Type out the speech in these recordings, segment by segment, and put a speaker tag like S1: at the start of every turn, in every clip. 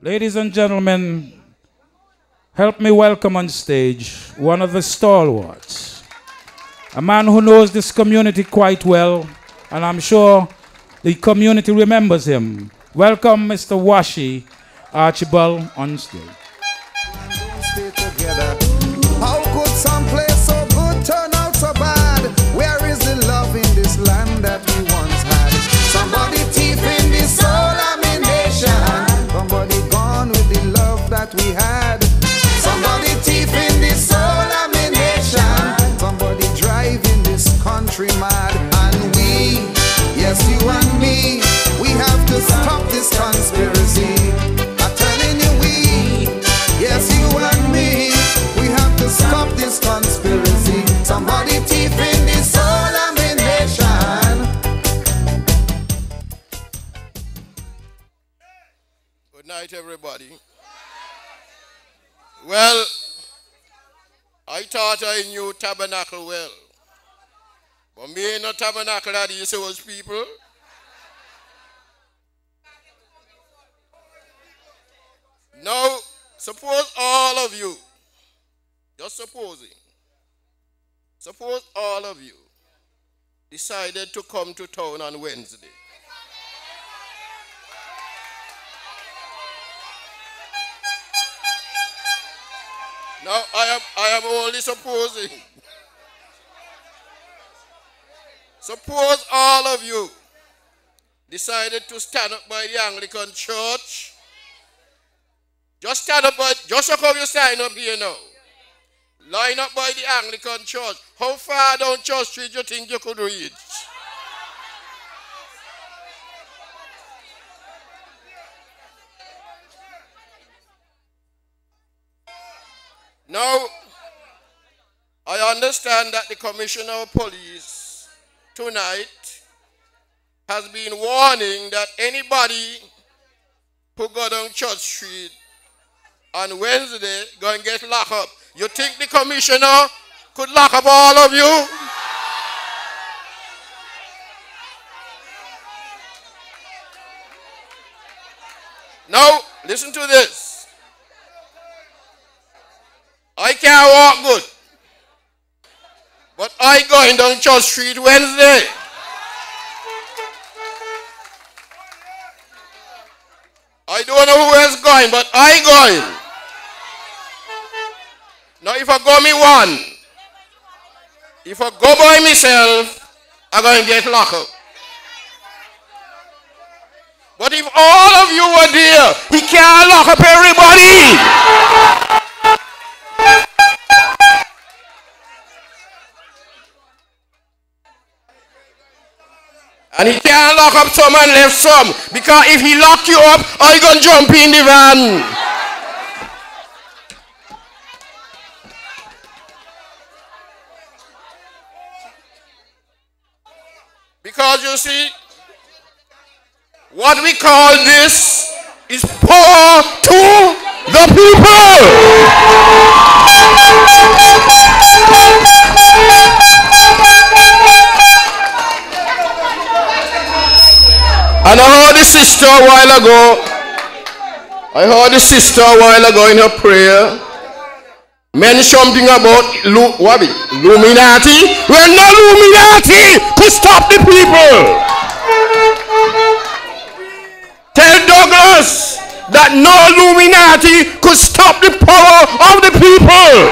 S1: Ladies and gentlemen, help me welcome on stage one of the stalwarts, a man who knows this community quite well, and I'm sure the community remembers him. Welcome, Mr. Washi Archibald on stage.
S2: Stay together. How could some place so good turn out so bad? Where is the love in this land that we once had? Somebody thief in the soul of my nation. Somebody gone with the love that we had. Somebody thief in the soul of my nation. Somebody driving this country mad. And we, yes, you and me, we have to stop this conspiracy. I'm telling you, yes, you and me, we have to stop this conspiracy. Somebody thief in the soul of the nation.
S3: Good night, everybody. Well, I thought I knew Tabernacle well. But me ain't no Tabernacle at these those people. Now, suppose all of you, just supposing, suppose all of you decided to come to town on Wednesday. Now, I am only supposing. Suppose all of you decided to stand up by the Anglican Church. Just stand up, just so come you stand up here now. Line up by the Anglican Church. How far down Church Street you think you could reach? Now, I understand that the Commissioner of Police tonight has been warning that anybody who go down Church Street on Wednesday going to get locked up. You think the commissioner could lock up all of you? Now, listen to this. I can't walk good, but I going down Church Street Wednesday. I don't know who else going, but I going. Now, if I go me one, if I go by myself, I'm going to get locked up. But if all of you were there, he can't lock up everybody. And he can't lock up some and left some, because if he lock you up, are you going to jump in the van? Because you see, what we call this is power to the people. And I heard the sister a while ago in her prayer mention something about Illuminati. Well, no Illuminati to stop the people. Tell Douglas that no Illuminati could stop the power of the people.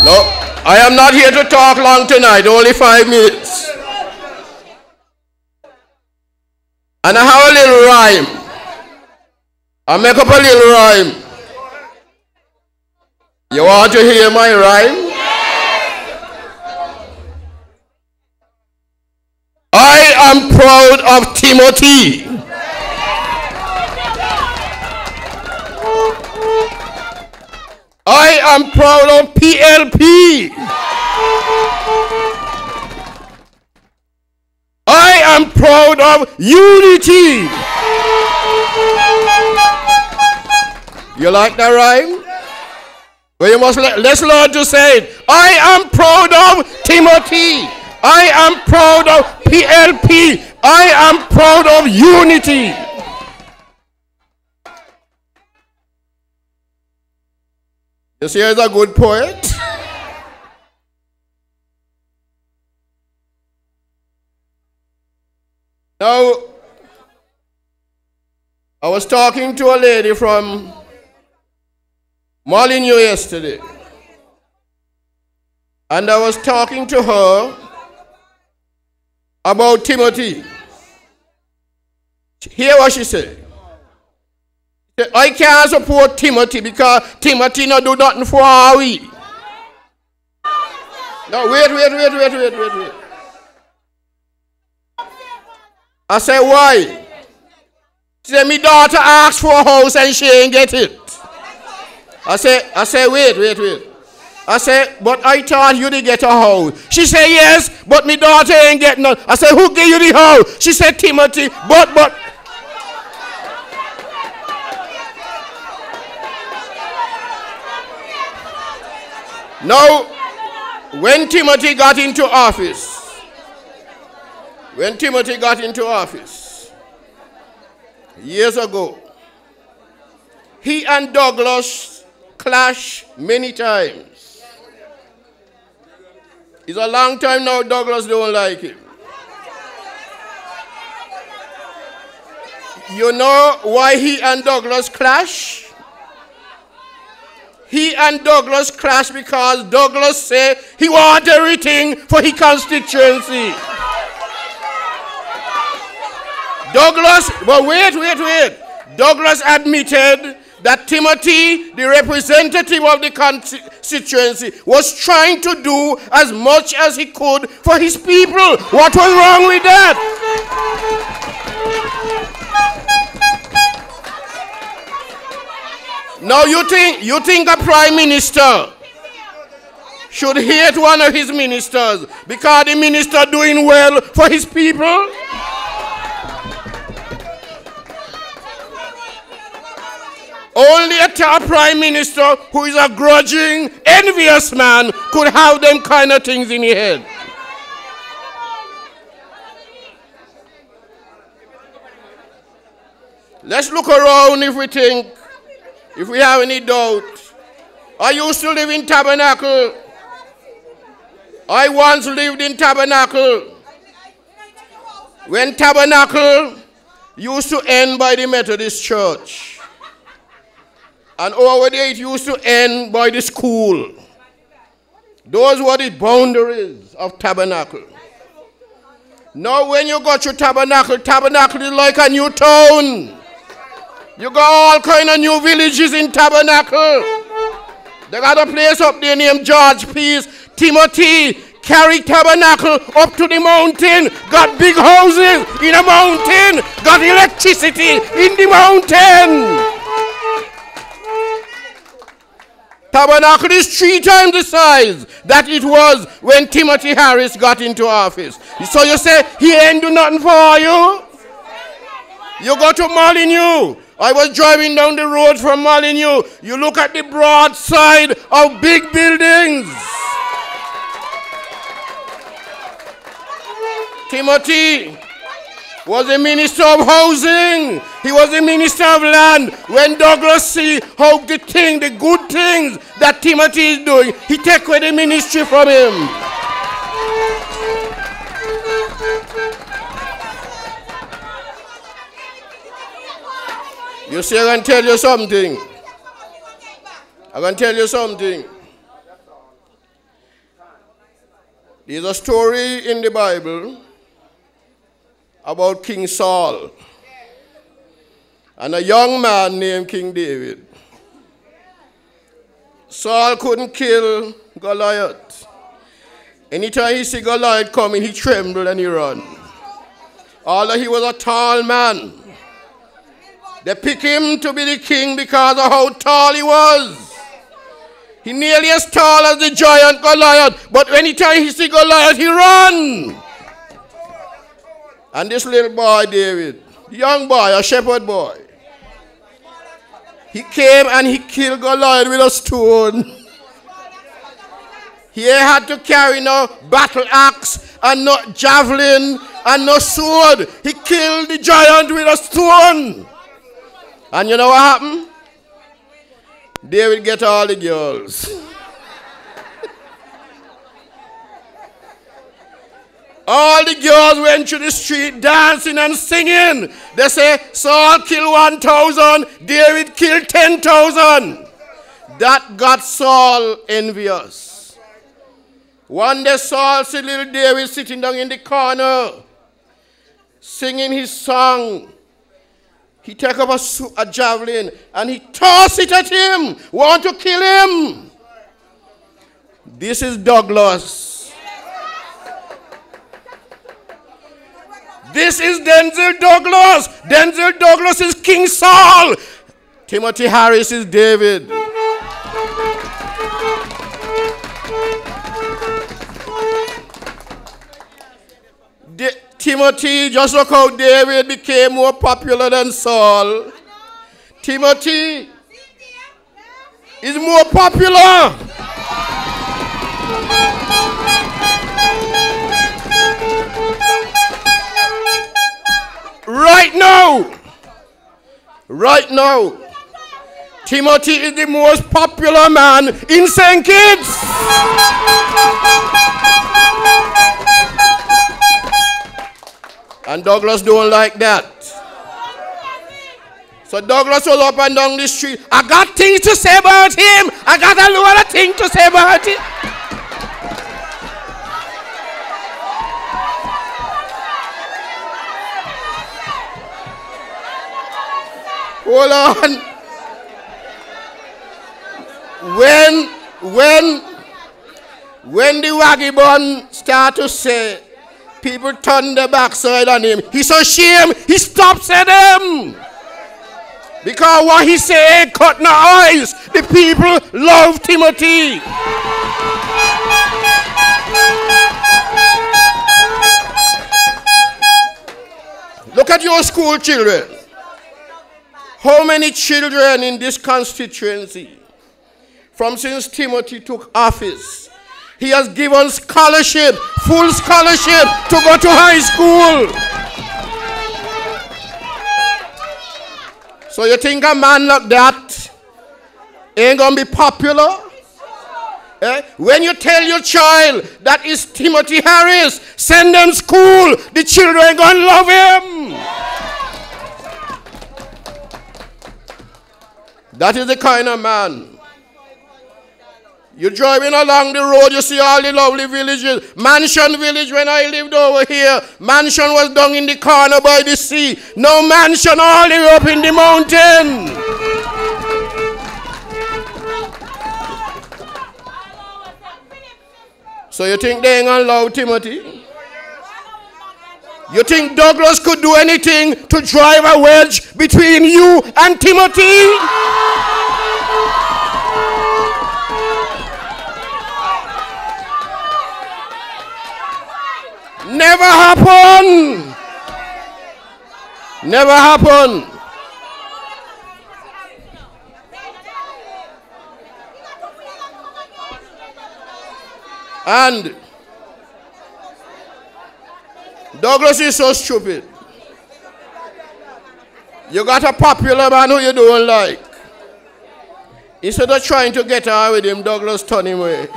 S3: No, I am not here to talk long tonight, only 5 minutes. And I have a little rhyme. I make up a little rhyme. You want to hear my rhyme? I am proud of Timothy. I am proud of PLP. I am proud of unity. You like that rhyme? Well, you must let's learn to say it. I am proud of Timothy. I am proud of PLP. I am proud of unity. You see, he's a good poet. Now, I was talking to a lady from Molyneux yesterday. And I was talking to her about Timothy. Hear what she said. I can't support Timothy because Timothy no do nothing for we. No, wait. I said, why? She said, my daughter asked for a house and she ain't get it. I said, wait. I said, but I thought you did get a house. She said, yes, but my daughter ain't getting none. I said, who gave you the house? She said, Timothy, but. Now, when Timothy got into office, years ago, he and Douglas clashed many times. It's a long time now Douglas don't like him. You know why he and Douglas clash? He and Douglas clash because Douglas said he wants everything for his constituency. Douglas, but wait. Douglas admitted that Timothy, the representative of the constituency, was trying to do as much as he could for his people. What was wrong with that? Now you think a prime minister should hate one of his ministers because the minister doing well for his people? Only a top prime minister who is a grudging, envious man could have them kind of things in his head. Let's look around if we have any doubt. I used to live in Tabernacle. I once lived in Tabernacle. When Tabernacle used to end by the Methodist Church. And over there it used to end by the school. Those were the boundaries of Tabernacle. Now when you go to Tabernacle, Tabernacle is like a new town. You got all kind of new villages in Tabernacle. They got a place up there named George Peace. Timothy carried Tabernacle up to the mountain. Got big houses in a mountain. Got electricity in the mountain. Tabernacle is 3 times the size that it was when Timothy Harris got into office. So you say, he ain't do nothing for you? You go to Molyneux. I was driving down the road from Molyneux. You look at the broad side of big buildings. Timothy was a minister of housing. He was a minister of land. When Douglas see how the good things that Timothy is doing, he take away the ministry from him. You see, I can tell you something. There's a story in the Bible about King Saul and a young man named King David. Saul couldn't kill Goliath. Anytime he see Goliath coming, he trembled and he run. Although he was a tall man, they picked him to be the king because of how tall he was. He nearly as tall as the giant Goliath, but anytime he see Goliath, he run. And this little boy, David, young boy, a shepherd boy, he came and he killed Goliath with a stone. He had to carry no battle axe and no javelin and no sword. He killed the giant with a stone. And you know what happened? David get all the girls. All the girls went to the street dancing and singing. They say, Saul killed 1,000, David killed 10,000. That got Saul envious. One day Saul see little David sitting down in the corner, singing his song. He take up a javelin and he toss it at him, want to kill him. This is Douglas. This is Denzel Douglas. Denzel Douglas is King Saul. Timothy Harris is David. Timothy, just look how David became more popular than Saul. Timothy is more popular. Right now, Timothy is the most popular man in St. Kitts. And Douglas don't like that. So Douglas was up and down the street. I got things to say about him. I got a lot of things to say about him. Hold on. When the Wagibon start to say, people turn their backside on him, he's so ashamed, he stops at them. Because what he say cut no eyes. The people love Timothy. Look at your school children. How many children in this constituency, from since Timothy took office, he has given scholarship, full scholarship to go to high school. So you think a man like that ain't going to be popular? When you tell your child that is Timothy Harris, send them school, the children going to love him. That is the kind of man. You're driving along the road, you see all the lovely villages. Mansion Village, when I lived over here, mansion was down in the corner by the sea. No mansion all the way up in the mountain. So you think they ain't gonna love Timothy? You think Douglas could do anything to drive a wedge between you and Timothy? Never happen. Never happen. And Douglas is so stupid. You got a popular man who you don't like. Instead of trying to get on with him, Douglas turn him away.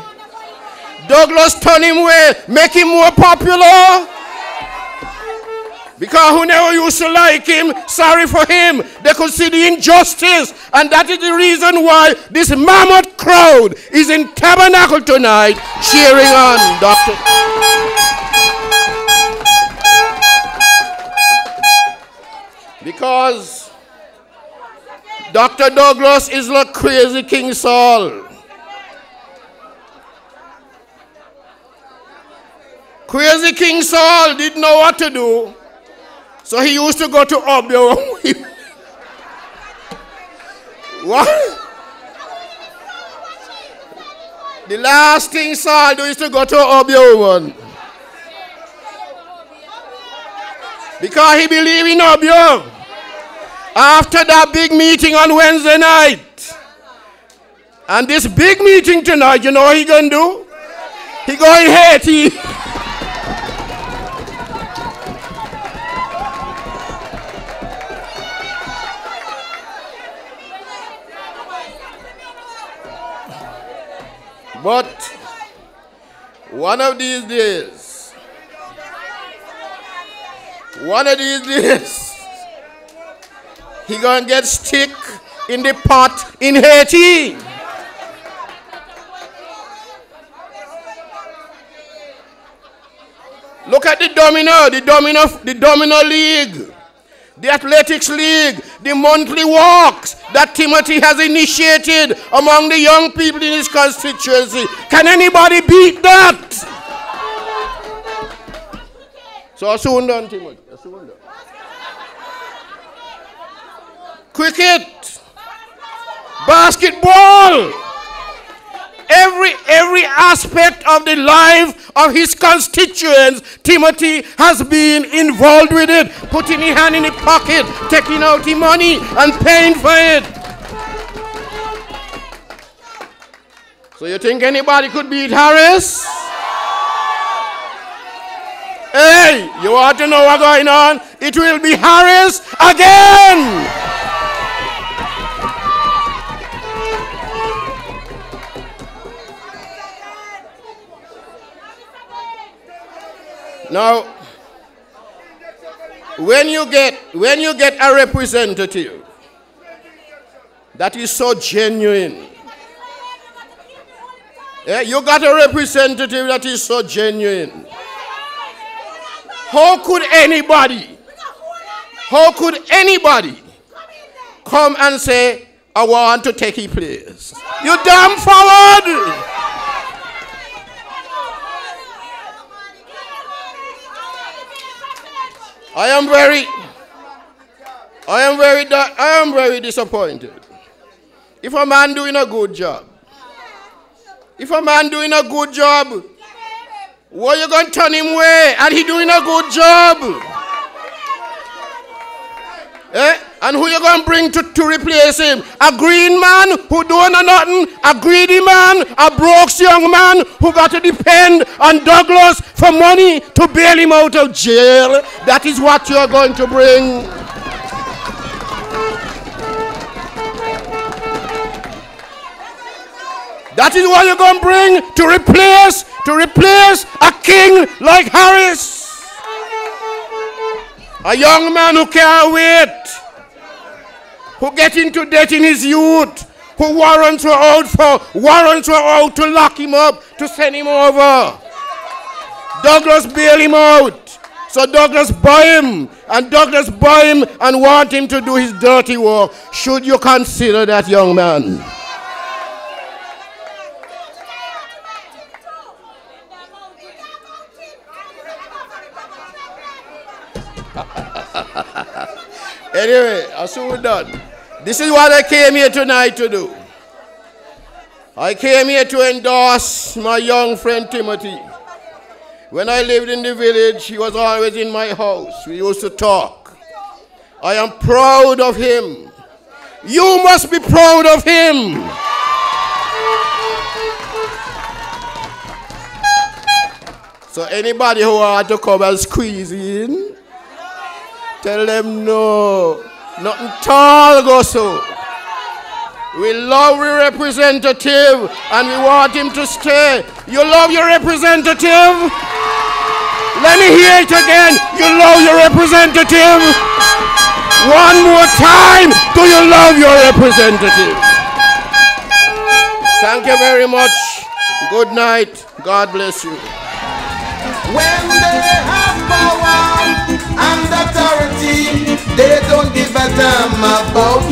S3: Douglas turn him away, make him more popular. Because who never used to like him, sorry for him. They could see the injustice. And that is the reason why this mammoth crowd is in Tabernacle tonight cheering on Dr. Because Dr. Douglas is like crazy King Saul. Crazy King Saul didn't know what to do. So he used to go to Obio. What? The last thing Saul do is to go to Obio woman. Because he believed in Obio. After that big meeting on Wednesday night. And this big meeting tonight, you know what he gonna do? He going Haiti. But one of these days, he gonna get stick in the pot in Haiti. Look at the domino league, the athletics league, the monthly walks that Timothy has initiated among the young people in his constituency. Can anybody beat that? So soon done, Timothy. Soon done. Cricket, basketball, every aspect of the life of his constituents, Timothy has been involved with it, putting his hand in the pocket, taking out the money and paying for it. So you think anybody could beat Harris? Hey, you want to know what's going on? It will be Harris again. Now, when you get a representative that is so genuine, you got a representative that is so genuine. How could anybody come and say, I want to take his place? You damn forward! I am very disappointed. If a man doing a good job, why you going to turn him away? And he doing a good job. And who you going to bring to replace him? A green man who doing nothing? A greedy man? A broke young man who got to depend on Douglas for money to bail him out of jail? That is what you are going to bring. That is what you're going to bring to replace a king like Harris. A young man who can't wait, who get into debt in his youth, who warrants were out to lock him up, to send him over. Douglas bail him out. So Douglas buy him and want him to do his dirty work. Should you consider that, young man? Anyway, I'm soon done. This is what I came here tonight to do. I came here to endorse my young friend Timothy. When I lived in the village, he was always in my house. We used to talk. I am proud of him. You must be proud of him. So anybody who wants to come and squeeze in, tell them no. Nothing tall go so. We love your representative and we want him to stay. You love your representative? Let me hear it again. You love your representative? One more time. Do you love your representative? Thank you very much. Good night. God bless you.
S2: When they have power and authority, they don't give a damn about